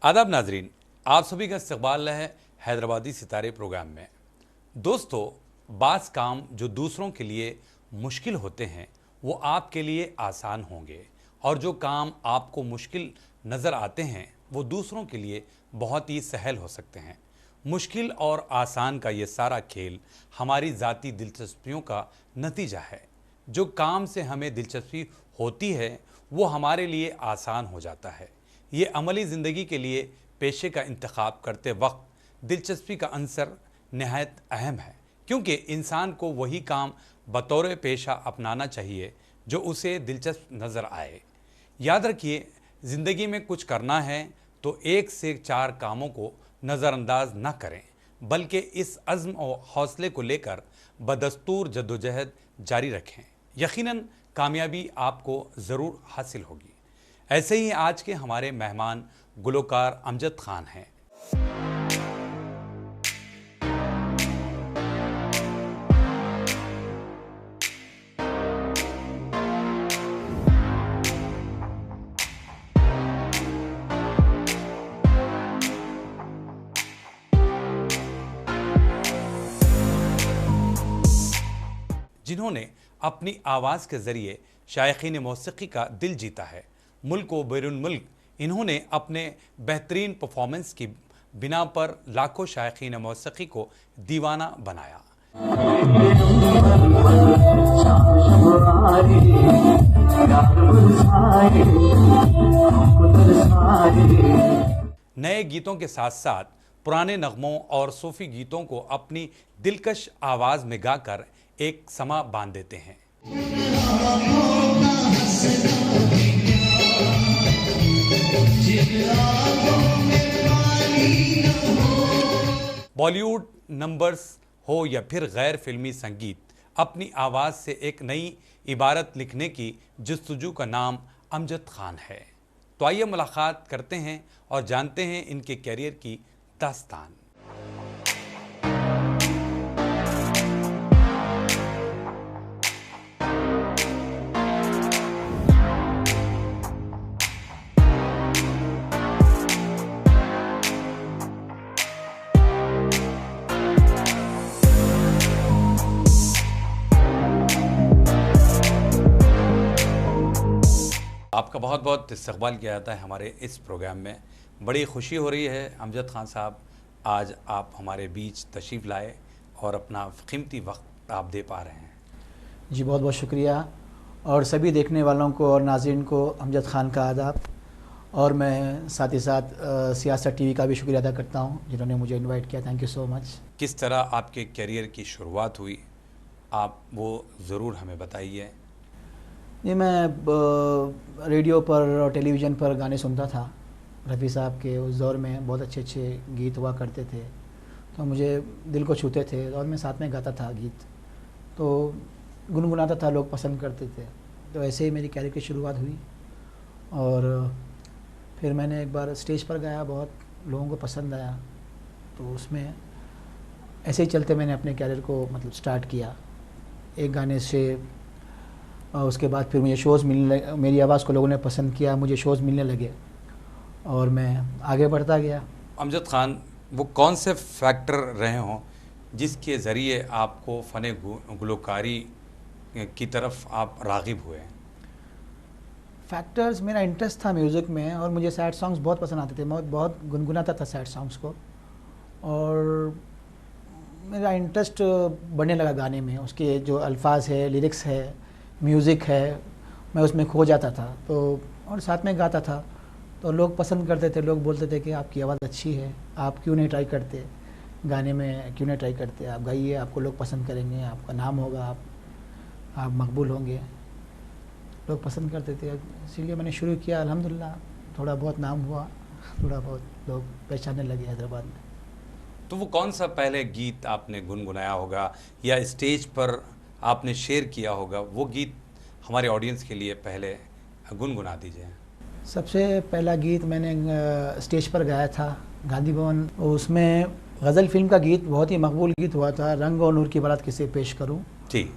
आदाब नाजरीन, आप सभी का इस्तकबाल है हैदराबादी सितारे प्रोग्राम में। दोस्तों, बाज़ काम जो दूसरों के लिए मुश्किल होते हैं वो आपके लिए आसान होंगे, और जो काम आपको मुश्किल नज़र आते हैं वो दूसरों के लिए बहुत ही सहल हो सकते हैं। मुश्किल और आसान का ये सारा खेल हमारी ज़ाती दिलचस्पियों का नतीजा है। जो काम से हमें दिलचस्पी होती है वो हमारे लिए आसान हो जाता है। ये अमली ज़िंदगी के लिए पेशे का इंतखाब करते वक्त दिलचस्पी का अंसर नहायत अहम है, क्योंकि इंसान को वही काम बतौर पेशा अपनाना चाहिए जो उसे दिलचस्प नज़र आए। याद रखिए, ज़िंदगी में कुछ करना है तो एक से चार कामों को नज़रअंदाज न करें, बल्कि इस अज़्म और हौसले को लेकर बदस्तूर जद्दोजहद जारी रखें। यकीनन कामयाबी आपको ज़रूर हासिल होगी। ऐसे ही आज के हमारे मेहमान गुलकार अमजद खान हैं। जिन्होंने अपनी आवाज़ के ज़रिए शायकीन मौसीकी का दिल जीता है। मुल्क व बैरून मुल्क इन्होंने अपने बेहतरीन परफॉर्मेंस की बिना पर लाखों शायकीन मौसीकी को दीवाना बनाया। नए गीतों के साथ साथ पुराने नगमों और सूफी गीतों को अपनी दिलकश आवाज़ में गाकर एक समा बांध देते हैं। बॉलीवुड नंबर्स हो या फिर गैर फिल्मी संगीत, अपनी आवाज़ से एक नई इबारत लिखने की जस्तजू का नाम अमजद खान है। तो आइए मुलाकात करते हैं और जानते हैं इनके कैरियर की दास्तान। आपका बहुत बहुत इस्तकबाल किया जाता है हमारे इस प्रोग्राम में। बड़ी खुशी हो रही है अमजद खान साहब, आज आप हमारे बीच तशरीफ़ लाए और अपना कीमती वक्त आप दे पा रहे हैं। जी बहुत बहुत शुक्रिया, और सभी देखने वालों को और नाज़रीन को अमजद खान का आदाब। और मैं साथ ही साथ सियासत टीवी का भी शुक्रिया अदा करता हूँ जिन्होंने मुझे इनवाइट किया। Thank you so much. किस तरह आपके कैरियर की शुरुआत हुई, आप वो ज़रूर हमें बताइए। ये मैं रेडियो पर और टेलीविज़न पर गाने सुनता था। रफ़ी साहब के उस दौर में बहुत अच्छे अच्छे गीत हुआ करते थे, तो मुझे दिल को छूते थे और मैं साथ में गाता था गीत, तो गुनगुनाता था, लोग पसंद करते थे। तो ऐसे ही मेरी कैरियर की शुरुआत हुई, और फिर मैंने एक बार स्टेज पर गाया, बहुत लोगों को पसंद आया, तो उसमें ऐसे ही चलते मैंने अपने कैरियर को मतलब स्टार्ट किया एक गाने से। उसके बाद फिर मुझे शोज़ मिलने लगे, मेरी आवाज़ को लोगों ने पसंद किया, मुझे शोज़ मिलने लगे और मैं आगे बढ़ता गया। अमजद खान, वो कौन से फैक्टर रहे हों जिसके ज़रिए आपको फ़न गुलकारी की तरफ आप राग़िब हुए? फैक्टर्स, मेरा इंटरेस्ट था म्यूज़िक में, और मुझे सैड सॉन्ग्स बहुत पसंद आते थे। मैं बहुत गुनगुनाता था सैड सॉन्ग्स को, और मेरा इंटरेस्ट बढ़ने लगा गाने में। उसके जो अल्फाज है, लिरिक्स है, म्यूज़िक है, मैं उसमें खो जाता था। तो और साथ में गाता था, तो लोग पसंद करते थे। लोग बोलते थे कि आपकी आवाज़ अच्छी है, आप क्यों नहीं ट्राई करते गाने में, क्यों नहीं ट्राई करते, आप गाइए, आपको लोग पसंद करेंगे, आपका नाम होगा, आप मकबूल होंगे। लोग पसंद करते थे, इसीलिए मैंने शुरू किया। अल्हम्दुलिल्लाह थोड़ा बहुत नाम हुआ, थोड़ा बहुत लोग पहचानने लगे हैदराबाद में। तो वो कौन सा पहले गीत आपने गुनगुनाया होगा या स्टेज पर आपने शेयर किया होगा, वो गीत हमारे ऑडियंस के लिए पहले गुनगुना दीजिए। सबसे पहला गीत मैंने स्टेज पर गाया था गांधी भवन। उसमें गज़ल फिल्म का गीत, बहुत ही मकबूल गीत हुआ था, रंग और नूर की बारात किसे पेश करूं। जी,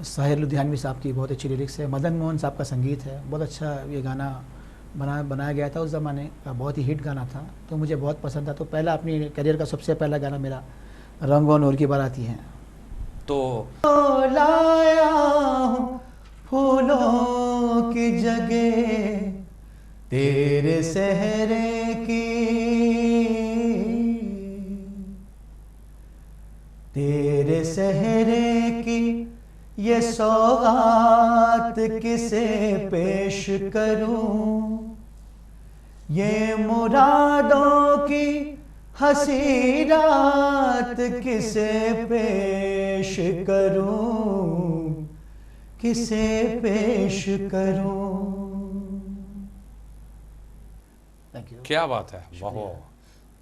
साहिर लुधियानवी साहब की बहुत अच्छी लिरिक्स है, मदन मोहन साहब का संगीत है, बहुत अच्छा ये गाना बनाया गया था, उस ज़माने का बहुत ही हिट गाना था, तो मुझे बहुत पसंद था। तो पहला अपनी करियर का सबसे पहला गाना मेरा रंगों नूर की बाराती है। तो लाया हूँ फूलों की जगह तेरे सहरे की, तेरे सहरे की ये सौगात किसे पेश करूं, ये मुरादों की हंसी रात किसे पेश करूं, किसे पेश करूं। Thank you. क्या बात है, वाह,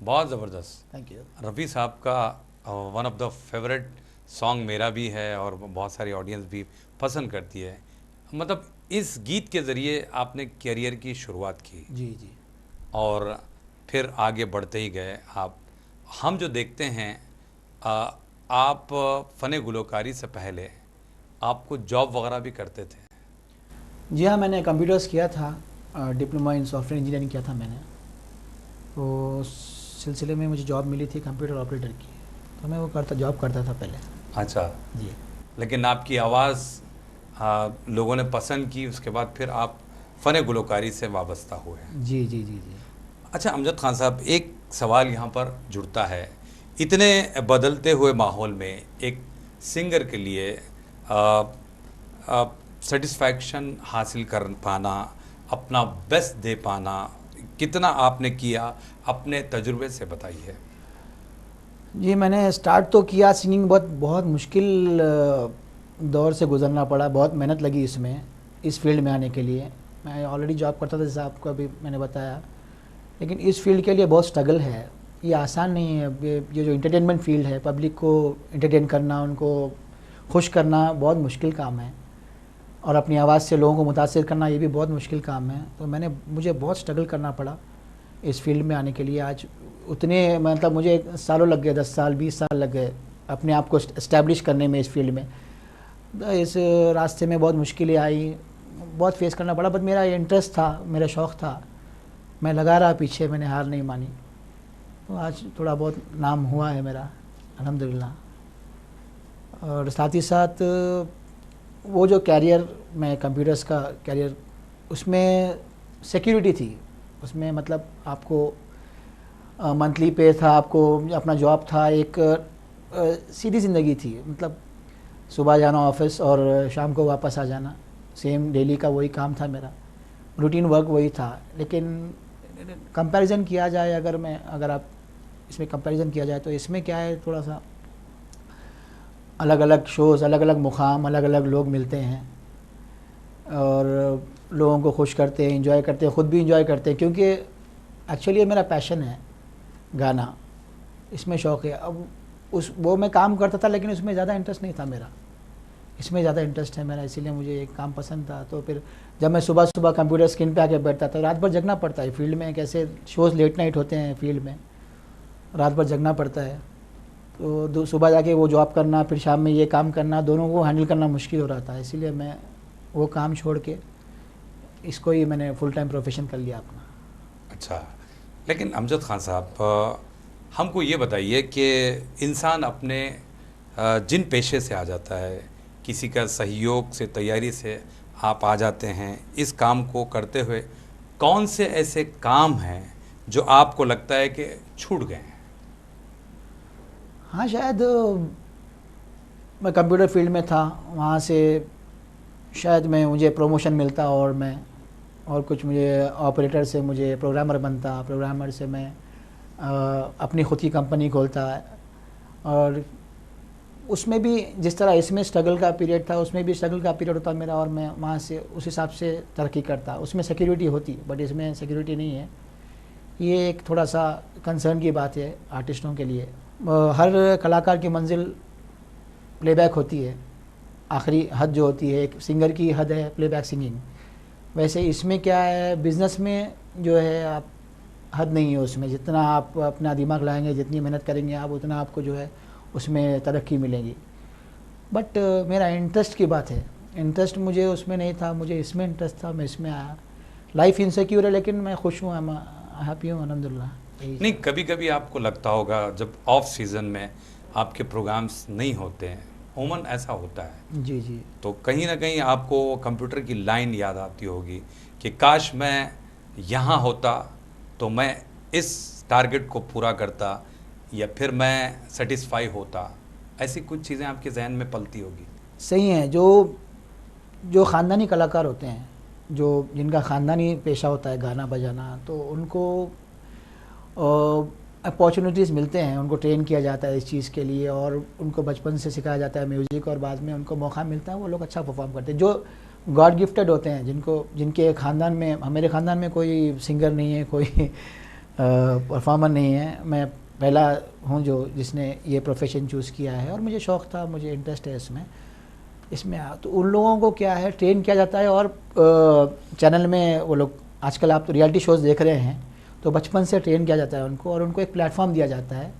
बहुत ज़बरदस्त। Thank you. रफ़ी साहब का one of the favourite song मेरा भी है और बहुत सारी ऑडियंस भी पसंद करती है। मतलब इस गीत के ज़रिए आपने करियर की शुरुआत की जी जी। और फिर आगे बढ़ते ही गए आप। हम जो देखते हैं आप फ़न गुलकारी से पहले आपको जॉब वगैरह भी करते थे। जी हाँ, मैंने कंप्यूटर्स किया था, डिप्लोमा इन सॉफ्टवेयर इंजीनियरिंग किया था मैंने। तो उस सिलसिले में मुझे जॉब मिली थी कंप्यूटर ऑपरेटर की, तो मैं वो जॉब करता था पहले। अच्छा जी। लेकिन आपकी आवाज़ लोगों ने पसंद की, उसके बाद फिर आप फ़न गुलकारी से वाबस्ता हुए। जी जी जी जी। अच्छा अमजद खान साहब, एक सवाल यहाँ पर जुड़ता है, इतने बदलते हुए माहौल में एक सिंगर के लिए सेटिस्फैक्शन हासिल कर पाना, अपना बेस्ट दे पाना, कितना आपने किया, अपने तजुर्बे से बताइए। जी, मैंने स्टार्ट तो किया सिंगिंग, बहुत बहुत मुश्किल दौर से गुजरना पड़ा, बहुत मेहनत लगी इसमें, इस फील्ड में आने के लिए। मैं ऑलरेडी जॉब करता था, जैसा आपको अभी मैंने बताया, लेकिन इस फील्ड के लिए बहुत स्ट्रगल है, ये आसान नहीं है। ये जो इंटरटेनमेंट फील्ड है, पब्लिक को इंटरटेन करना, उनको खुश करना बहुत मुश्किल काम है, और अपनी आवाज़ से लोगों को मुतासिर करना, ये भी बहुत मुश्किल काम है। तो मुझे बहुत स्ट्रगल करना पड़ा इस फील्ड में आने के लिए। आज उतने मतलब मुझे सालों लग गए, 10 साल 20 साल लग गए अपने आप को इस्टेब्लिश करने में इस फील्ड में। इस रास्ते में बहुत मुश्किलें आई, बहुत फेस करना पड़ा, बट मेरा इंटरेस्ट था, मेरा शौक़ था, मैं लगा रहा पीछे, मैंने हार नहीं मानी। तो आज थोड़ा बहुत नाम हुआ है मेरा, अल्हम्दुलिल्लाह। और साथ ही साथ वो जो कैरियर, मैं कंप्यूटर्स का कैरियर, उसमें सिक्योरिटी थी, उसमें मतलब आपको मंथली पे था, आपको अपना जॉब था, एक सीधी ज़िंदगी थी, मतलब सुबह जाना ऑफिस और शाम को वापस आ जाना, सेम डेली का वही काम था मेरा, रूटीन वर्क वही था। लेकिन कंपैरिजन किया जाए, अगर आप इसमें कंपैरिजन किया जाए, तो इसमें क्या है, थोड़ा सा अलग अलग शोज़, अलग अलग मुकाम, अलग अलग लोग मिलते हैं और लोगों को खुश करते हैं, इंजॉय करते हैं, ख़ुद भी इंजॉय करते हैं, क्योंकि एक्चुअली ये मेरा पैशन है, गाना, इसमें शौक़ है। अब वो मैं काम करता था, लेकिन उसमें ज़्यादा इंटरेस्ट नहीं था मेरा, इसमें ज़्यादा इंटरेस्ट है मेरा, इसीलिए मुझे ये काम पसंद था। तो फिर जब मैं सुबह सुबह कंप्यूटर स्क्रीन पे आके बैठता था, रात भर जगना पड़ता है फील्ड में, कैसे शोज़ लेट नाइट होते हैं फील्ड में, रात भर जगना पड़ता है, तो सुबह जाके वो जॉब करना, फिर शाम में ये काम करना, दोनों को हैंडल करना मुश्किल हो रहा था, इसीलिए मैं वो काम छोड़ के इसको ही मैंने फुल टाइम प्रोफेशन कर लिया अपना। अच्छा, लेकिन अमजद खान साहब, हमको ये बताइए कि इंसान अपने जिन पेशे से आ जाता है, किसी का सहयोग से, तैयारी से आप आ जाते हैं इस काम को करते हुए, कौन से ऐसे काम हैं जो आपको लगता है कि छूट गए हैं? हाँ, शायद मैं कंप्यूटर फील्ड में था, वहाँ से शायद मुझे प्रमोशन मिलता और कुछ मुझे ऑपरेटर से मुझे प्रोग्रामर बनता, प्रोग्रामर से मैं अपनी ख़ुद की कंपनी खोलता, और उसमें भी जिस तरह इसमें स्ट्रगल का पीरियड था, उसमें भी स्ट्रगल का पीरियड होता मेरा, और मैं वहाँ से उस हिसाब से तरक्की करता। उसमें सिक्योरिटी होती, बट इसमें सिक्योरिटी नहीं है, ये एक थोड़ा सा कंसर्न की बात है आर्टिस्टों के लिए। हर कलाकार की मंजिल प्लेबैक होती है, आखिरी हद जो होती है, एक सिंगर की हद है प्लेबैक सिंगिंग, वैसे इसमें क्या है, बिज़नेस में जो है आप हद नहीं है उसमें, जितना आप अपना दिमाग लगाएंगे, जितनी मेहनत करेंगे आप, उतना आपको जो है उसमें तरक्की मिलेगी। बट मेरा इंटरेस्ट की बात है, इंटरेस्ट मुझे उसमें नहीं था, मुझे इसमें इंटरेस्ट था, मैं इसमें आया। लाइफ इनसिक्योर है, लेकिन मैं खुश हूँ, हैप्पी हूँ अल्हम्दुलिल्लाह। नहीं, कभी कभी आपको लगता होगा जब ऑफ सीजन में आपके प्रोग्राम्स नहीं होते हैं, उमूमन ऐसा होता है, जी जी। तो कहीं ना कहीं आपको कंप्यूटर की लाइन याद आती होगी कि काश मैं यहाँ होता तो मैं इस टारगेट को पूरा करता, या फिर मैं सेटिस्फाई होता। ऐसी कुछ चीज़ें आपके जहन में पलती होगी। सही है। जो जो ख़ानदानी कलाकार होते हैं, जो जिनका ख़ानदानी पेशा होता है गाना बजाना, तो उनको अपॉर्चुनिटीज़ मिलते हैं, उनको ट्रेन किया जाता है इस चीज़ के लिए, और उनको बचपन से सिखाया जाता है म्यूज़िक, और बाद में उनको मौका मिलता है, वो लोग अच्छा परफॉर्म करते हैं। जो गॉड गिफ्टेड होते हैं, जिनके ख़ानदान में, मेरे ख़ानदान में कोई सिंगर नहीं है, कोई परफॉर्मर नहीं है, मैं पहला हूँ जिसने ये प्रोफेशन चूज़ किया है, और मुझे शौक़ था, मुझे इंटरेस्ट है इसमें तो उन लोगों को क्या है, ट्रेन किया जाता है। और चैनल में वो लोग, आजकल आप तो रियलिटी शोज़ देख रहे हैं, तो बचपन से ट्रेन किया जाता है उनको, और उनको एक प्लेटफॉर्म दिया जाता है,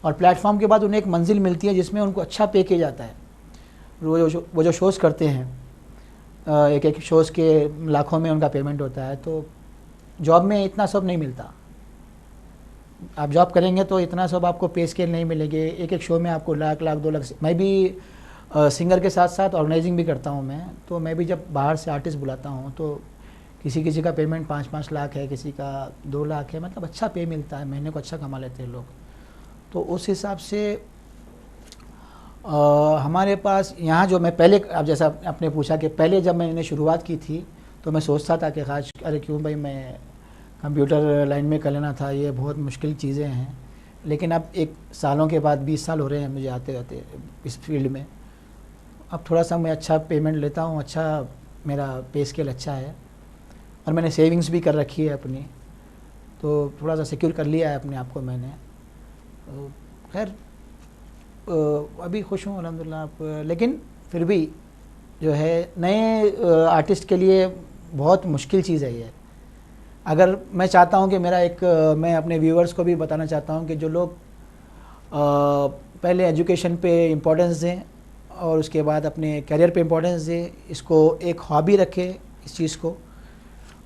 और प्लेटफॉर्म के बाद उन्हें एक मंजिल मिलती है जिसमें उनको अच्छा पे किया जाता है। वो जो शोज़ करते हैं, एक एक शोज़ के लाखों में उनका पेमेंट होता है। तो जॉब में इतना सब नहीं मिलता। आप जॉब करेंगे तो इतना सब आपको पे स्केल नहीं मिलेंगे। एक एक शो में आपको लाख लाख 2 लाख। मैं भी सिंगर के साथ साथ ऑर्गेनाइजिंग भी करता हूँ मैं, तो मैं भी जब बाहर से आर्टिस्ट बुलाता हूँ, तो किसी का पेमेंट 5-5 लाख है, किसी का 2 लाख है, मतलब अच्छा पे मिलता है, महीने को अच्छा कमा लेते हैं लोग। तो उस हिसाब से हमारे पास यहाँ जो मैं पहले, अब जैसा आपने पूछा कि पहले जब मैंने शुरुआत की थी, तो मैं सोचता था कि खास अरे क्यों भाई, मैं कंप्यूटर लाइन में कर लेना था, ये बहुत मुश्किल चीज़ें हैं। लेकिन अब एक सालों के बाद, 20 साल हो रहे हैं मुझे आते आते इस फील्ड में, अब थोड़ा सा मैं अच्छा पेमेंट लेता हूँ, अच्छा मेरा पे स्केल अच्छा है, और मैंने सेविंग्स भी कर रखी है अपनी, तो थोड़ा सा सिक्योर कर लिया है अपने आप को मैंने। तो खैर अभी खुश हूँ अल्हम्दुलिल्लाह। लेकिन फिर भी जो है, नए आर्टिस्ट के लिए बहुत मुश्किल चीज़ है ये। अगर मैं चाहता हूँ कि मैं अपने व्यूअर्स को भी बताना चाहता हूँ कि जो लोग पहले एजुकेशन पे इम्पोर्टेंस दें, और उसके बाद अपने करियर पे इम्पोर्टेंस दें, इसको एक हॉबी रखें इस चीज़ को,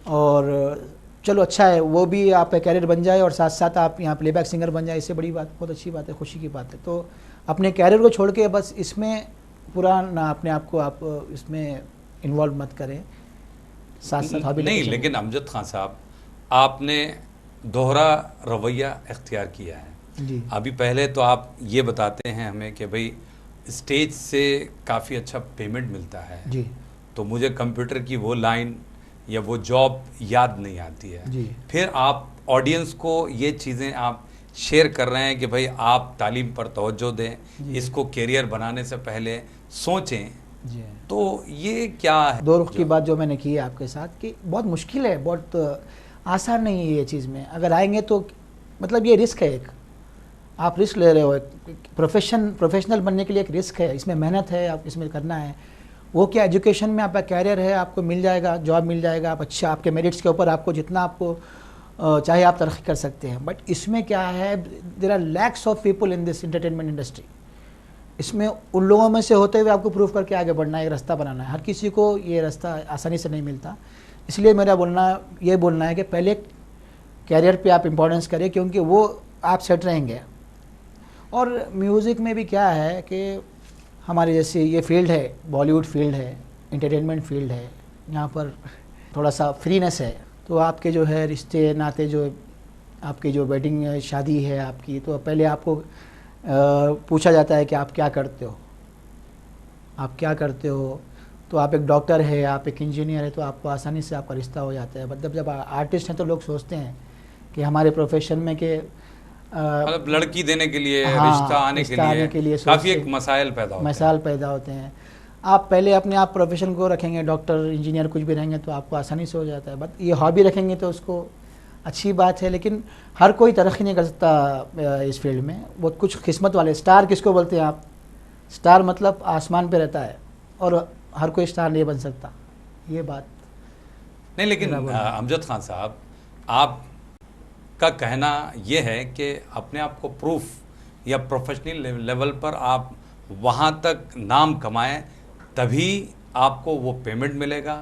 और चलो अच्छा है वो भी आपका कैरियर बन जाए, और साथ साथ आप यहाँ प्लेबैक सिंगर बन जाए, इससे बड़ी बात, बहुत अच्छी बात है, खुशी की बात है। तो अपने कैरियर को छोड़ के बस इसमें पूरा ना अपने आप को आप इसमें इन्वॉल्व मत करें, साथ साथ हॉबी नहीं, लेकिन अमजद खान साहब, आपने दोहरा रवैया इख्तियार किया है जी। अभी पहले तो आप ये बताते हैं हमें कि भाई स्टेज से काफ़ी अच्छा पेमेंट मिलता है जी तो मुझे कंप्यूटर की वो लाइन या वो जॉब याद नहीं आती है। जी। फिर आप ऑडियंस को ये चीज़ें आप शेयर कर रहे हैं कि भाई आप तालीम पर तवज्जो दें, इसको कैरियर बनाने से पहले सोचें, जी। तो ये क्या है? दो रुख की बात जो मैंने की है आपके साथ, कि बहुत मुश्किल है, बहुत आसान नहीं है ये चीज़ में। अगर आएंगे तो मतलब ये रिस्क है, एक आप रिस्क ले रहे हो, एक प्रोफेशनल बनने के लिए एक रिस्क है, इसमें मेहनत है, आप इसमें करना है। वो क्या, एजुकेशन में आपका कैरियर है, आपको मिल जाएगा, जॉब मिल जाएगा, आप अच्छा, आपके मेरिट्स के ऊपर आपको जितना आपको चाहे आप तरक्की कर सकते हैं। बट इसमें क्या है, there are lakhs of people in this entertainment industry. इसमें उन लोगों में से होते हुए आपको प्रूव करके आगे बढ़ना है, एक रास्ता बनाना है। हर किसी को ये रास्ता आसानी से नहीं मिलता। इसलिए मेरा बोलना है कि पहले कैरियर पे आप इम्पोर्टेंस करें, क्योंकि वो आप सेट रहेंगे। और म्यूज़िक में भी क्या है कि हमारे जैसे ये फील्ड है, बॉलीवुड फील्ड है, एंटरटेनमेंट फील्ड है, यहाँ पर थोड़ा सा फ्रीनेस है। तो आपके जो है रिश्ते नाते, जो आपकी जो वेडिंग शादी है आपकी, तो पहले आपको पूछा जाता है कि आप क्या करते हो, आप क्या करते हो। तो आप एक डॉक्टर है, आप एक इंजीनियर है, तो आपको आसानी से आपका रिश्ता हो जाता है। मतलब जब आर्टिस्ट हैं तो लोग सोचते हैं कि हमारे प्रोफेशन में कि मतलब लड़की देने के लिए, हाँ, रिश्ता आने के लिए काफ़ी एक मसाइल पैदा होते हैं। आप पहले अपने आप प्रोफेशन को रखेंगे, डॉक्टर इंजीनियर कुछ भी रहेंगे, तो आपको आसानी से हो जाता है। बट ये हॉबी रखेंगे तो उसको अच्छी बात है, लेकिन हर कोई तरक्की नहीं कर सकता इस फील्ड में। वो कुछ किस्मत वाले, स्टार किसको बोलते हैं आप? स्टार मतलब आसमान पे रहता है, और हर कोई स्टार नहीं बन सकता, ये बात नहीं। लेकिन अमजद खान साहब, आप का कहना यह है कि अपने आप को प्रूफ या प्रोफेशनल लेवल पर आप वहाँ तक नाम कमाएं, तभी आपको वो पेमेंट मिलेगा,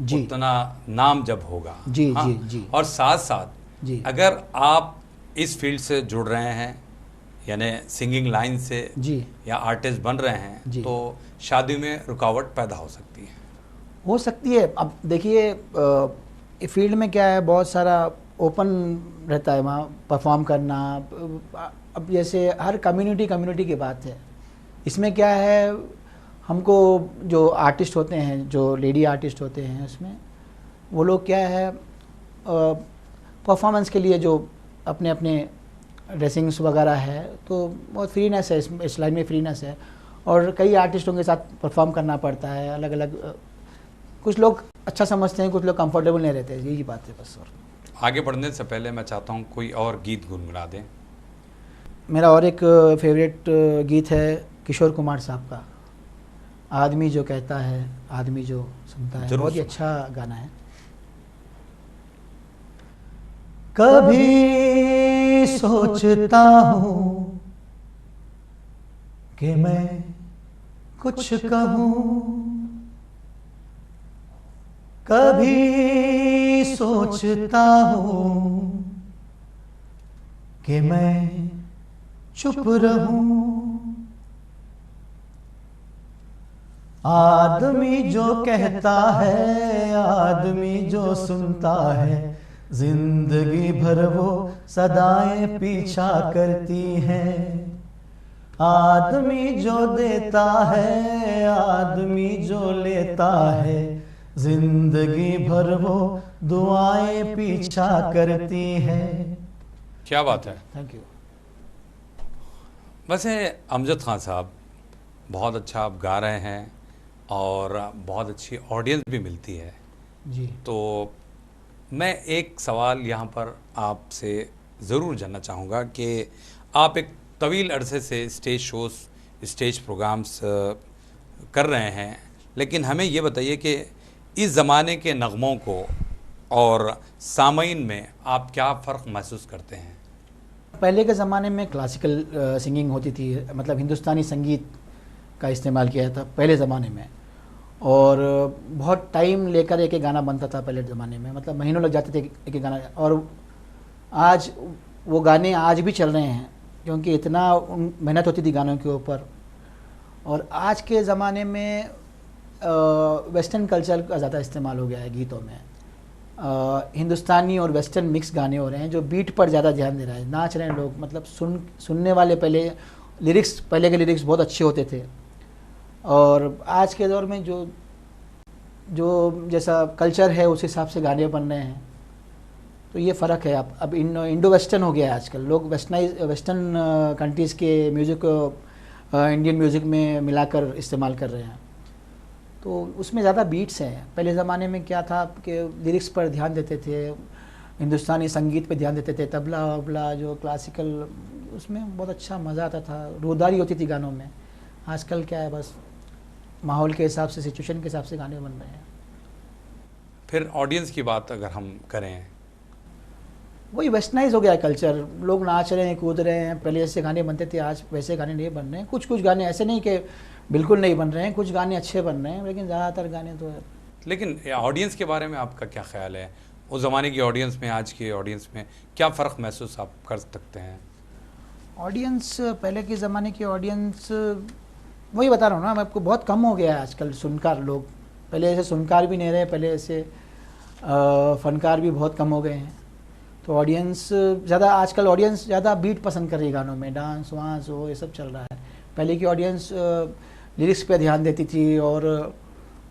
जी। उतना नाम जब होगा। जी, हाँ? जी, जी। और साथ साथ जी। अगर आप इस फील्ड से जुड़ रहे हैं, यानी सिंगिंग लाइन से, जी। या आर्टिस्ट बन रहे हैं, जी। तो शादी में रुकावट पैदा हो सकती है। हो सकती है। अब देखिए फील्ड में क्या है, बहुत सारा ओपन रहता है वहाँ परफॉर्म करना। अब जैसे हर कम्युनिटी की बात है। इसमें क्या है, हमको जो आर्टिस्ट होते हैं, जो लेडी आर्टिस्ट होते हैं, उसमें वो लोग क्या है परफॉर्मेंस के लिए जो अपने अपने ड्रेसिंग्स वगैरह है, तो बहुत फ्रीनेस है इस लाइन में, फ्रीनेस है। और कई आर्टिस्टों के साथ परफॉर्म करना पड़ता है, अलग अलग। कुछ लोग अच्छा समझते हैं, कुछ लोग कंफर्टेबल नहीं रहते, यही बात है बस। और आगे बढ़ने से पहले मैं चाहता हूँ कोई और गीत गुनगुना दें। मेरा और एक फेवरेट गीत है किशोर कुमार साहब का, आदमी जो कहता है आदमी जो सुनता है। जरूर बहुत ही सुना। अच्छा गाना है। कभी सोचता हूँ कि मैं कुछ कहूँ, कभी सोचता हूँ कि मैं चुप रहूं। आदमी जो कहता है आदमी जो सुनता है, जिंदगी भर वो सदाएं पीछा करती हैं। आदमी जो देता है आदमी जो लेता है, जिंदगी भर वो दुआएं पीछा करती हैं। क्या बात है। Thank you. वैसे अमजद खान साहब, बहुत अच्छा आप गा रहे हैं और बहुत अच्छी ऑडियंस भी मिलती है। जी। तो मैं एक सवाल यहाँ पर आपसे ज़रूर जानना चाहूँगा कि आप एक तवील अरसे से स्टेज शोज़, स्टेज प्रोग्राम्स कर रहे हैं, लेकिन हमें ये बताइए कि इस ज़माने के नगमों को और सामईन में आप क्या फ़र्क महसूस करते हैं? पहले के ज़माने में क्लासिकल सिंगिंग होती थी, मतलब हिंदुस्तानी संगीत का इस्तेमाल किया था पहले ज़माने में, और बहुत टाइम लेकर एक एक गाना बनता था पहले ज़माने में, मतलब महीनों लग जाते थे एक एक गाना। और आज वो गाने आज भी चल रहे हैं, क्योंकि इतना मेहनत होती थी गानों के ऊपर। और आज के ज़माने में वेस्टर्न कल्चर का ज़्यादा इस्तेमाल हो गया है गीतों में। हिंदुस्तानी और वेस्टर्न मिक्स गाने हो रहे हैं, जो बीट पर ज़्यादा ध्यान दे रहा है। नाच रहे हैं लोग, मतलब सुनने वाले। पहले पहले के लिरिक्स बहुत अच्छे होते थे, और आज के दौर में जो जैसा कल्चर है उस हिसाब से गाने बन रहे हैं। तो ये फ़र्क है। अब इंडो वेस्टर्न हो गया है आजकल। लोग वेस्टर्न कंट्रीज़ के म्यूज़िक को इंडियन म्यूज़िक में मिलाकर इस्तेमाल कर रहे हैं, तो उसमें ज़्यादा बीट्स हैं। पहले ज़माने में क्या था कि लिरिक्स पर ध्यान देते थे, हिंदुस्तानी संगीत पे ध्यान देते थे, तबला वबला जो क्लासिकल, उसमें बहुत अच्छा मज़ा आता था, रूदारी होती थी गानों में। आजकल क्या है, बस माहौल के हिसाब से, सिचुएशन के हिसाब से गाने बन रहे हैं। फिर ऑडियंस की बात अगर हम करें, वही वेस्टर्नाइज हो गया है कल्चर। लोग नाच रहे हैं, कूद रहे हैं। पहले जैसे गाने बनते थे, आज वैसे गाने नहीं बन रहे हैं। कुछ कुछ गाने ऐसे नहीं कि बिल्कुल नहीं बन रहे हैं, कुछ गाने अच्छे बन रहे हैं, लेकिन ज़्यादातर गाने तो है। लेकिन ऑडियंस के बारे में आपका क्या ख्याल है? उस ज़माने की ऑडियंस में आज की ऑडियंस में क्या फ़र्क महसूस आप कर सकते हैं? ऑडियंस, पहले के ज़माने की ऑडियंस, वही बता रहा हूँ ना मैं आपको, बहुत कम हो गया है आजकल सुनकार लोग। पहले ऐसे सुनकार भी नहीं रहे, पहले ऐसे फनकार भी बहुत कम हो गए हैं। तो ऑडियंस ज़्यादा, आजकल ऑडियंस ज़्यादा बीट पसंद कर रही है गानों में, डांस वांस वो ये सब चल रहा है। पहले की ऑडियंस लिरिक्स पे ध्यान देती थी, और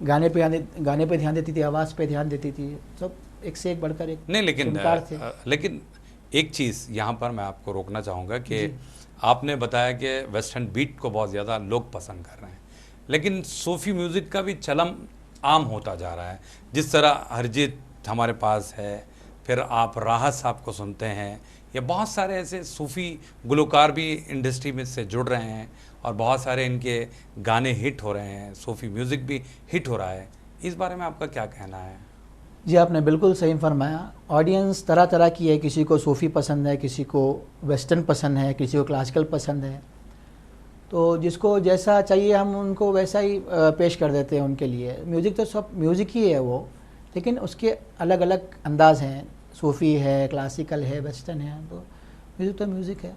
गाने पे ध्यान देती थी, आवाज़ पे ध्यान देती थी। सब एक से एक बढ़कर एक नहीं, सुनकार थे। लेकिन एक चीज़ यहाँ पर मैं आपको रोकना चाहूँगा कि आपने बताया कि वेस्टर्न बीट को बहुत ज़्यादा लोग पसंद कर रहे हैं, लेकिन सूफ़ी म्यूज़िक का भी चलन आम होता जा रहा है। जिस तरह अरिजीत हमारे पास है, फिर आप राहत साहब को सुनते हैं, या बहुत सारे ऐसे सूफ़ी गुलकार भी इंडस्ट्री में से जुड़ रहे हैं, और बहुत सारे इनके गाने हिट हो रहे हैं, सूफ़ी म्यूज़िक भी हिट हो रहा है। इस बारे में आपका क्या कहना है? जी, आपने बिल्कुल सही फरमाया। ऑडियंस तरह तरह की है, किसी को सूफ़ी पसंद है, किसी को वेस्टर्न पसंद है, किसी को क्लासिकल पसंद है। तो जिसको जैसा चाहिए हम उनको वैसा ही पेश कर देते हैं उनके लिए। म्यूज़िक तो सब म्यूज़िक ही है वो, लेकिन उसके अलग अलग अंदाज हैं, सूफ़ी है, क्लासिकल है, वेस्टर्न है। तो म्यूज़िक तो म्यूज़िक है।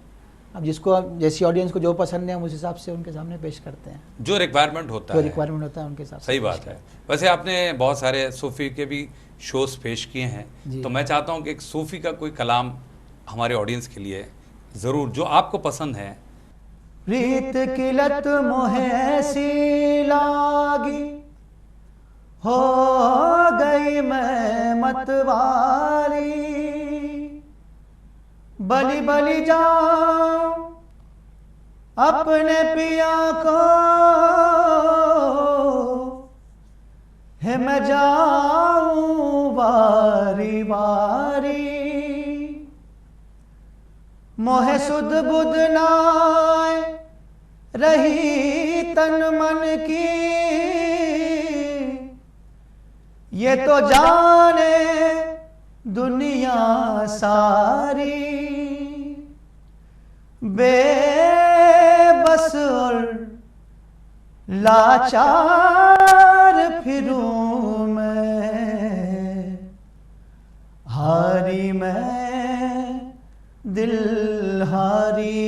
अब जिसको जैसी ऑडियंस को जो पसंद है हम उस हिसाब से उनके सामने पेश करते हैं, जो रिक्वायरमेंट होता जो है। रिक्वायरमेंट होता है उनके हिसाब से। सही बात है। वैसे आपने बहुत सारे सूफ़ी के भी शोज़ पेश किए हैं, जी। तो मैं चाहता हूँ कि एक सूफ़ी का कोई कलाम हमारे ऑडियंस के लिए ज़रूर, जो आपको पसंद है। रीत की लत मोहे ऐसी लागी, हो गई मैं मतवारी, बलि बलि जाऊं अपने पिया को, है मैं जाऊं बारी बारी, मोहे सुध बुध नाय रही तन मन की, ये तो जाने दुनिया सारी, बेबस और लाचार फिरूं मैं, हारी मैं दिल हारी,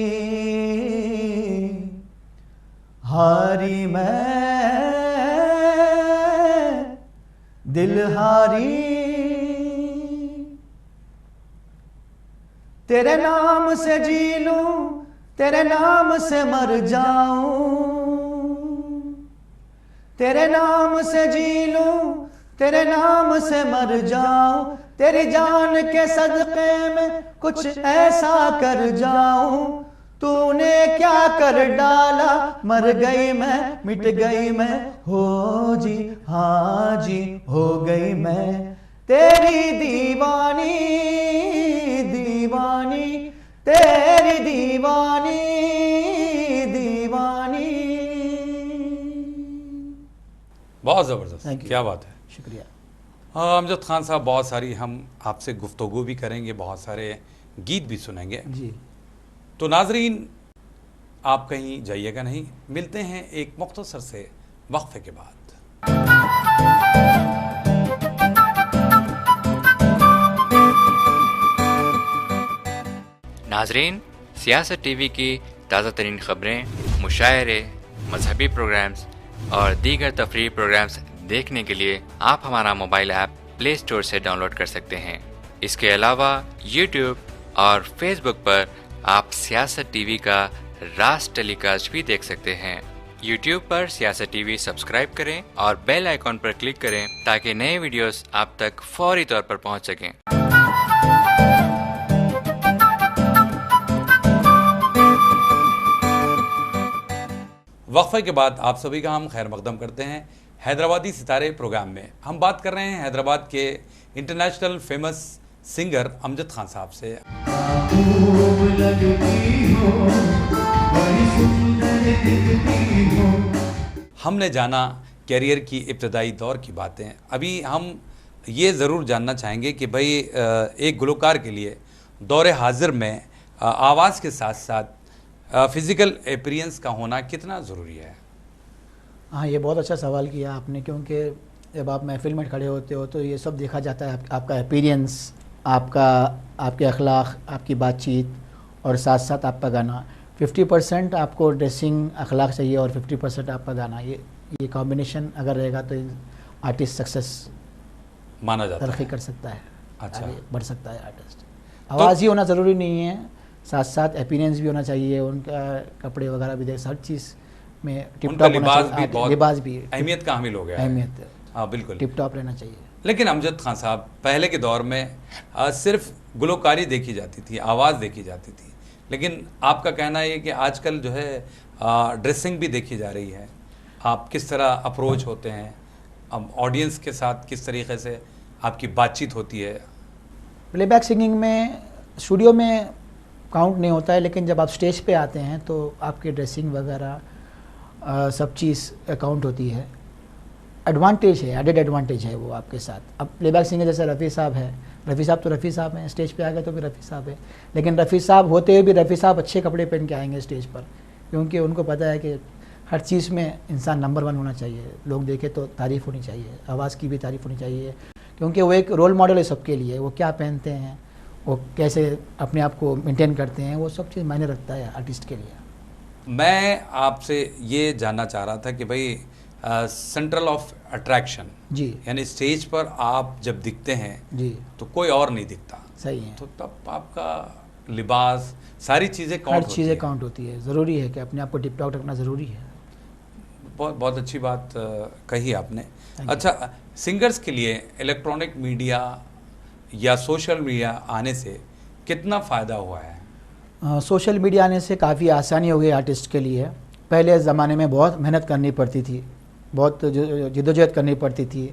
हारी मैं दिल हारी, तेरे नाम से जी लूं, तेरे नाम से मर जाऊं, तेरे नाम से जी लूं, तेरे नाम से मर जाऊं, तेरी जान के सदक़े में कुछ ऐसा कर जाऊं, तूने क्या कर डाला, मर गई मैं, मिट गई मैं, हो जी हाँ जी हो गई मैं, तेरी दीवानी दीवानी, तेरी दीवानी दीवानी। बहुत ज़बरदस्त, क्या बात है। शुक्रिया। अमजद खान साहब, बहुत सारी हम आपसे गुफ्तगू भी करेंगे, बहुत सारे गीत भी सुनेंगे जी। तो नाजरीन आप कहीं जाइएगा नहीं, मिलते हैं एक मुख्तसर से वक्फे के बाद। नाजरीन, सियासत टीवी की ताज़ा तरीन खबरें, मुशायरे, मजहबी प्रोग्राम्स और दीगर तफरीही प्रोग्राम्स देखने के लिए आप हमारा मोबाइल ऐप प्ले स्टोर से डाउनलोड कर सकते हैं। इसके अलावा यूट्यूब और फेसबुक पर आप सियासत टीवी का रास्त टेलीकास्ट भी देख सकते हैं। यूट्यूब पर सियासत टीवी सब्सक्राइब करें और बेल आइकॉन पर क्लिक करें ताकि नए वीडियोस आप तक फौरी तौर पर पहुंच सकें। वक्फे के बाद आप सभी का हम खैर मकदम करते हैं हैदराबादी सितारे प्रोग्राम में। हम बात कर रहे हैं हैदराबाद के international famous singer Amjad Khan साहब से। हमने जाना कैरियर की इब्तदाई दौर की बातें। अभी हम ये ज़रूर जानना चाहेंगे कि भाई एक गुलकार के लिए दौर हाजिर में आवाज़ के साथ साथ फिज़िकल अपीयरेंस का होना कितना ज़रूरी है? हाँ, ये बहुत अच्छा सवाल किया आपने, क्योंकि जब आप महफिल में खड़े होते हो तो ये सब देखा जाता है, आपका अपीयरेंस, आपके अखलाक, आपकी बातचीत और साथ साथ आपका गाना। 50% आपको ड्रेसिंग अखलाक चाहिए और 50% आपका गाना। ये कॉम्बिनेशन अगर रहेगा तो आर्टिस्ट सक्सेस माना जाता है, तरक्की कर सकता है, अच्छा आगे बढ़ सकता है आर्टिस्ट। आवाज़ ही होना ज़रूरी नहीं है, साथ साथ अपीयरेंस भी होना चाहिए, उनका कपड़े वगैरह भी देख, हर चीज़ में टिप उनका टॉप होना चाहिए। लिबास भी अहमियत का हामिल हो गया है। अहमियत, हाँ बिल्कुल, टिप टॉप रहना चाहिए। लेकिन अमजद खान साहब, पहले के दौर में सिर्फ गुलकारी देखी जाती थी, आवाज़ देखी जाती थी, लेकिन आपका कहना है कि आजकल जो है ड्रेसिंग भी देखी जा रही है। आप किस तरह अप्रोच होते हैं, अब ऑडियंस के साथ किस तरीके से आपकी बातचीत होती है? प्लेबैक सिंगिंग में स्टूडियो में काउंट नहीं होता है, लेकिन जब आप स्टेज पे आते हैं तो आपकी ड्रेसिंग वगैरह सब चीज़ काउंट होती है। एडवांटेज है, एडेड एडवांटेज है वो आपके साथ। अब प्लेबैक सिंगर जैसे रफ़ी साहब है, रफ़ी साहब तो रफ़ी साहब हैं, स्टेज पे आ गए तो भी रफ़ी साहब है, लेकिन रफ़ी साहब होते हुए भी रफ़ी साहब अच्छे कपड़े पहन के आएंगे स्टेज पर, क्योंकि उनको पता है कि हर चीज़ में इंसान नंबर 1 होना चाहिए। लोग देखें तो तारीफ़ होनी चाहिए, आवाज़ की भी तारीफ़ होनी चाहिए, क्योंकि वो एक रोल मॉडल है सबके लिए। वो क्या पहनते हैं, वो कैसे अपने आप को मेंटेन करते हैं, वो सब चीज़ मायने रखता है आर्टिस्ट के लिए। मैं आपसे ये जानना चाह रहा था कि भाई सेंट्रल ऑफ अट्रैक्शन जी यानी स्टेज पर आप जब दिखते हैं जी तो कोई और नहीं दिखता, सही है। तो तब आपका लिबास सारी चीज़ें हर काउंट होती चीज़ें हैं। काउंट होती है। ज़रूरी है कि अपने आप को टिप टॉप रखना ज़रूरी है। बहुत बहुत अच्छी बात कही आपने। Thank you. अच्छा, सिंगर्स के लिए इलेक्ट्रॉनिक मीडिया या सोशल मीडिया आने से कितना फ़ायदा हुआ है? सोशल मीडिया आने से काफ़ी आसानी हो गई आर्टिस्ट के लिए। पहले ज़माने में बहुत मेहनत करनी पड़ती थी, बहुत जिद्दोजहद करनी पड़ती थी,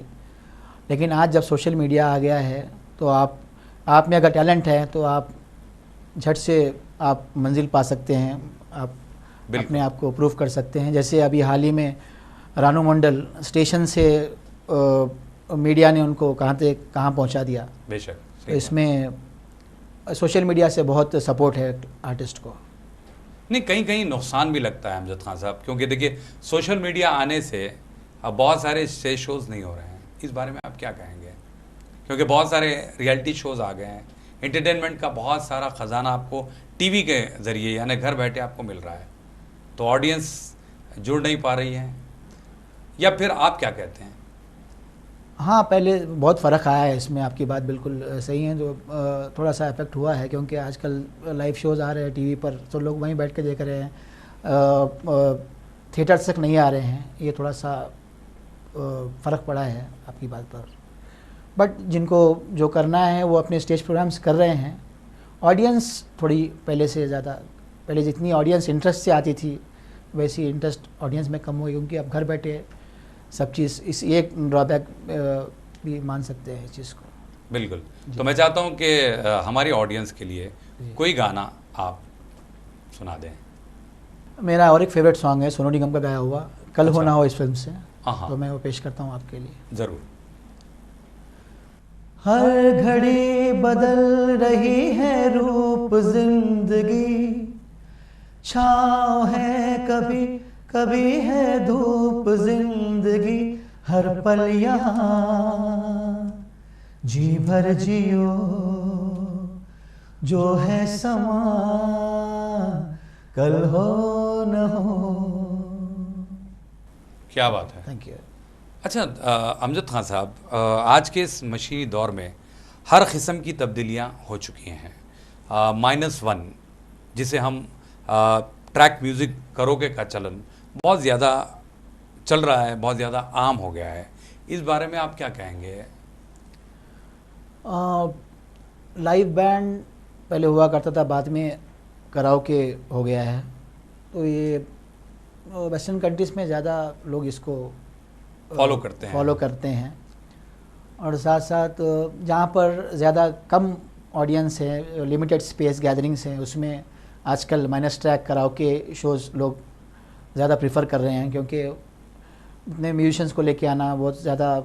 लेकिन आज जब सोशल मीडिया आ गया है तो आप में अगर टैलेंट है तो आप झट से आप मंजिल पा सकते हैं, आप बिल्कुल। अपने आप को प्रूव कर सकते हैं। जैसे अभी हाल ही में रानू मंडल स्टेशन से मीडिया ने उनको कहाँ पहुंचा दिया। बेशक, तो सही बात। इसमें सोशल मीडिया से बहुत सपोर्ट है आर्टिस्ट को। नहीं, कहीं कहीं नुकसान भी लगता है अमजद खान साहब, क्योंकि देखिए सोशल मीडिया आने से अब बहुत सारे स्टेज शोज़ नहीं हो रहे हैं। इस बारे में आप क्या कहेंगे? क्योंकि बहुत सारे रियलिटी शोज़ आ गए हैं, एंटरटेनमेंट का बहुत सारा ख़जाना आपको टीवी के ज़रिए यानी घर बैठे आपको मिल रहा है, तो ऑडियंस जुड़ नहीं पा रही है, या फिर आप क्या कहते हैं? हाँ, पहले बहुत फ़र्क आया है इसमें, आपकी बात बिल्कुल सही है। जो थोड़ा सा इफेक्ट हुआ है, क्योंकि आजकल लाइव शोज़ आ रहे हैं टीवी पर, तो लोग वहीं बैठ के देख रहे हैं, थिएटर्स तक नहीं आ रहे हैं। ये थोड़ा सा फ़र्क पड़ा है आपकी बात पर। बट जिनको जो करना है वो अपने स्टेज प्रोग्राम्स कर रहे हैं। ऑडियंस थोड़ी पहले से ज़्यादा, पहले जितनी ऑडियंस इंटरेस्ट से आती थी वैसी इंटरेस्ट ऑडियंस में कम हुई, क्योंकि अब घर बैठे सब चीज़, इस एक ड्रॉबैक भी मान सकते हैं इस चीज़ को। बिल्कुल। तो मैं चाहता हूँ कि हमारी ऑडियंस के लिए कोई गाना आप सुना दें। मेरा और एक फेवरेट सॉन्ग है सोनू निगम का गाया हुआ, कल अच्छा। हो ना हो, इस फिल्म से। हाँ, तो मैं वो पेश करता हूँ आपके लिए। ज़रूर। हर घड़ी बदल रही है रूप जिंदगी, छाँव है कभी कभी है धूप जिंदगी, हर पल यहाँ जी भर जियो, जो है समा कल हो न हो। क्या बात है। Thank you. अच्छा, अमजद खान साहब, आज के इस मशीनी दौर में हर किस्म की तब्दीलियां हो चुकी हैं। -1 जिसे हम ट्रैक म्यूज़िक करोगे का चलन बहुत ज़्यादा चल रहा है, बहुत ज़्यादा आम हो गया है। इस बारे में आप क्या कहेंगे? लाइव बैंड पहले हुआ करता था, बाद में कराओके हो गया है। तो ये वेस्टर्न कंट्रीज़ में ज़्यादा लोग इसको फॉलो करते हैं। और साथ साथ जहाँ पर ज़्यादा कम ऑडियंस है, लिमिटेड स्पेस गैदरिंग्स हैं, उसमें आजकल माइनस ट्रैक कराओके शोज़ लोग ज़्यादा प्रीफर कर रहे हैं, क्योंकि इतने म्यूजिशियंस को लेके आना बहुत ज़्यादा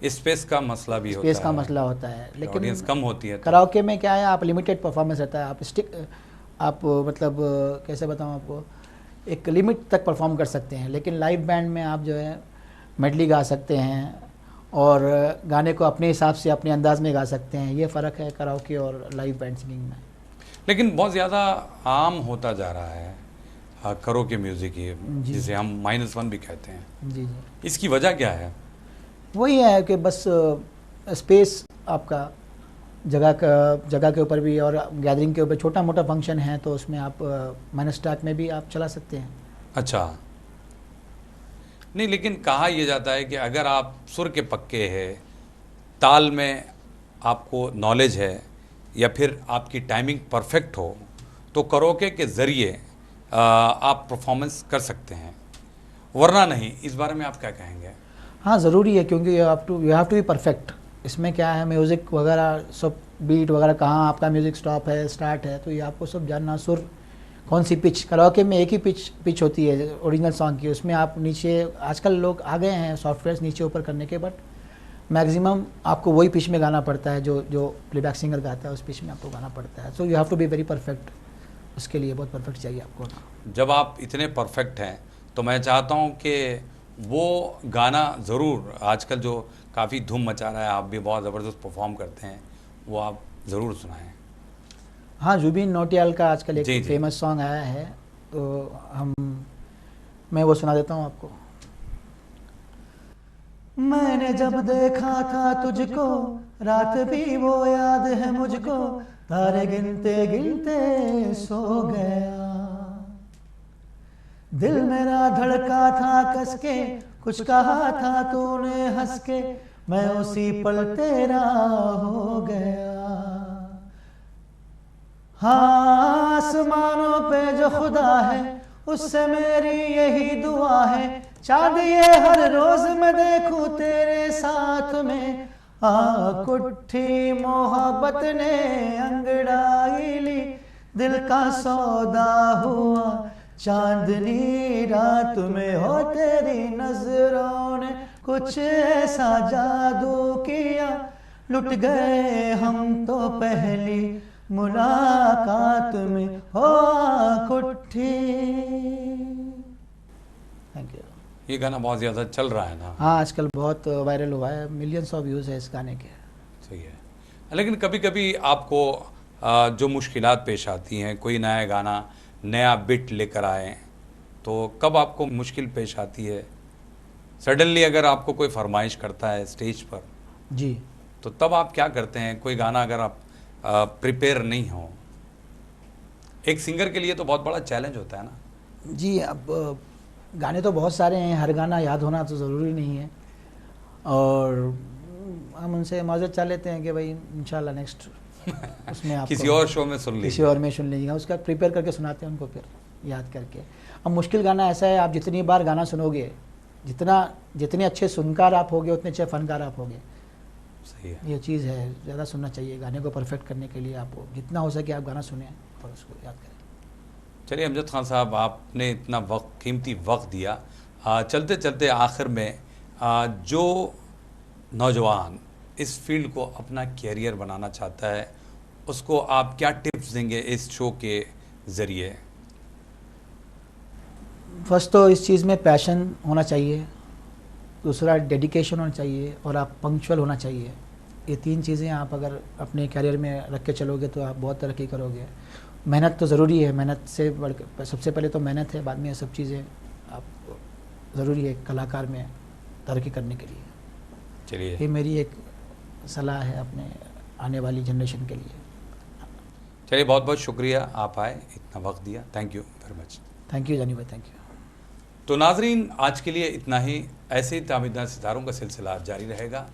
स्पेस का मसला भी होता स्पेस है, का मसला होता है। लेकिन ऑडियंस कम होती है तो। कराओके में क्या है, आप लिमिटेड परफॉर्मेंस रहता है, आप मतलब कैसे बताऊँ आपको, एक लिमिट तक परफॉर्म कर सकते हैं। लेकिन लाइव बैंड में आप जो है मेडली गा सकते हैं और गाने को अपने हिसाब से अपने अंदाज में गा सकते हैं। ये फ़र्क है कराओके और लाइव बैंड सिंगिंग में। लेकिन बहुत ज़्यादा आम होता जा रहा है कराओके म्यूज़िक, ये जिसे हम -1 भी कहते हैं। जी जी, इसकी वजह क्या है? वही है कि बस स्पेस आपका जगह के ऊपर भी, और गैदरिंग के ऊपर छोटा मोटा फंक्शन है तो उसमें आप माइनस ट्रैक में भी आप चला सकते हैं। अच्छा, नहीं, लेकिन कहा यह जाता है कि अगर आप सुर के पक्के हैं, ताल में आपको नॉलेज है, या फिर आपकी टाइमिंग परफेक्ट हो, तो कराओके के ज़रिए आप परफॉर्मेंस कर सकते हैं, वरना नहीं। इस बारे में आप क्या कहेंगे? हाँ, ज़रूरी है, क्योंकि you have to be perfect. इसमें क्या है, म्यूज़िक वगैरह सब, बीट वगैरह कहाँ आपका म्यूज़िक स्टॉप है, स्टार्ट है, तो ये आपको सब जानना। सुर कौन सी पिच, कराओके में एक ही पिच होती है ओरिजिनल सॉन्ग की, उसमें आप नीचे, आजकल लोग आ गए हैं सॉफ्टवेयर नीचे ऊपर करने के, बट मैक्सिमम आपको वही पिच में गाना पड़ता है जो प्लेबैक सिंगर गाता है, उस पिच में आपको गाना पड़ता है। So you have to be very perfect, उसके लिए बहुत परफेक्ट चाहिए आपको। जब आप इतने परफेक्ट हैं तो मैं चाहता हूं कि वो गाना ज़रूर आजकल जो काफ़ी धूम मचा रहा है, आप भी बहुत ज़बरदस्त परफॉर्म करते हैं, वो आप ज़रूर सुनाएं। हाँ, जुबिन नौटियाल का आजकल जी, एक जी। फेमस सॉन्ग आया है, तो मैं वो सुना देता हूँ आपको। मैंने जब देखा था तुझको, रात भी वो याद है मुझको, तारे गिनते गिनते सो गया। दिल मेरा धड़का था कस के, कुछ कहा था तूने हंस के, मैं उसी पल तेरा हो गया। हाँ, आसमानों पे जो खुदा है, उससे मेरी यही दुआ है, चाँद ये हर रोज मैं देखूं तेरे साथ में। आँख उठी मोहब्बत ने अंगड़ाई ली, दिल का सौदा हुआ चांदनी रात में, हो तेरी नजरों ने कुछ ऐसा जादू किया, लुट गए हम तो पहली मुलाकात में, हो आँख उठी। Thank you. ये गाना बहुत ज़्यादा चल रहा है ना? हाँ, आजकल बहुत वायरल हुआ है, मिलियंस ऑफ व्यूज़ है इस गाने के। सही है। लेकिन कभी कभी आपको जो मुश्किलात पेश आती हैं, कोई नया गाना नया बिट लेकर आए, तो कब आपको मुश्किल पेश आती है? सडनली अगर आपको कोई फरमाइश करता है स्टेज पर, जी, तो तब आप क्या करते हैं? कोई गाना अगर आप प्रिपेयर नहीं हो, एक सिंगर के लिए तो बहुत बड़ा चैलेंज होता है ना। जी। अब गाने तो बहुत सारे हैं, हर गाना याद होना तो ज़रूरी नहीं है, और हम उनसे माजरत चाह लेते हैं कि भाई इंशाल्लाह नेक्स्ट उसमें आप किसी और शो में सुन लीजिए। किसी और में सुन लीजिएगा, उसका प्रिपेयर करके सुनाते हैं उनको, फिर याद करके। अब मुश्किल गाना ऐसा है, आप जितनी बार गाना सुनोगे, जितने अच्छे सुनकार आप होगे, उतने अच्छे फनकार आप होगे। सही है। ये चीज़ है, ज़्यादा सुनना चाहिए गाने को परफेक्ट करने के लिए। आपको जितना हो सके आप गाना सुने और उसको याद करें। चलिए अमजद खान साहब, आपने इतना वक्त, कीमती वक्त दिया। चलते चलते आखिर में जो नौजवान इस फील्ड को अपना कैरियर बनाना चाहता है, उसको आप क्या टिप्स देंगे इस शो के ज़रिए? फर्स्ट तो इस चीज़ में पैशन होना चाहिए, दूसरा डेडिकेशन होना चाहिए, और आप पंक्चुअल होना चाहिए। ये 3 चीज़ें आप अगर अपने कैरियर में रख के चलोगे तो आप बहुत तरक्की करोगे। मेहनत तो ज़रूरी है, मेहनत से बढ़ सबसे पहले तो मेहनत है, बाद में ये सब चीज़ें आप ज़रूरी है कलाकार में तरक्की करने के लिए। चलिए, ये मेरी एक सलाह है अपने आने वाली जनरेशन के लिए। चलिए, बहुत बहुत शुक्रिया आप आए, इतना वक्त दिया। Thank you very much. Thank you जानी भाई, थैंक यू। तो नाजरीन, आज के लिए इतना ही। ऐसे ही तामीदार सितारों का सिलसिला जारी रहेगा।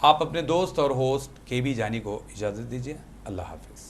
आप अपने दोस्त और होस्ट KB जानी को इजाज़त दीजिए। अल्लाह हाफिज़।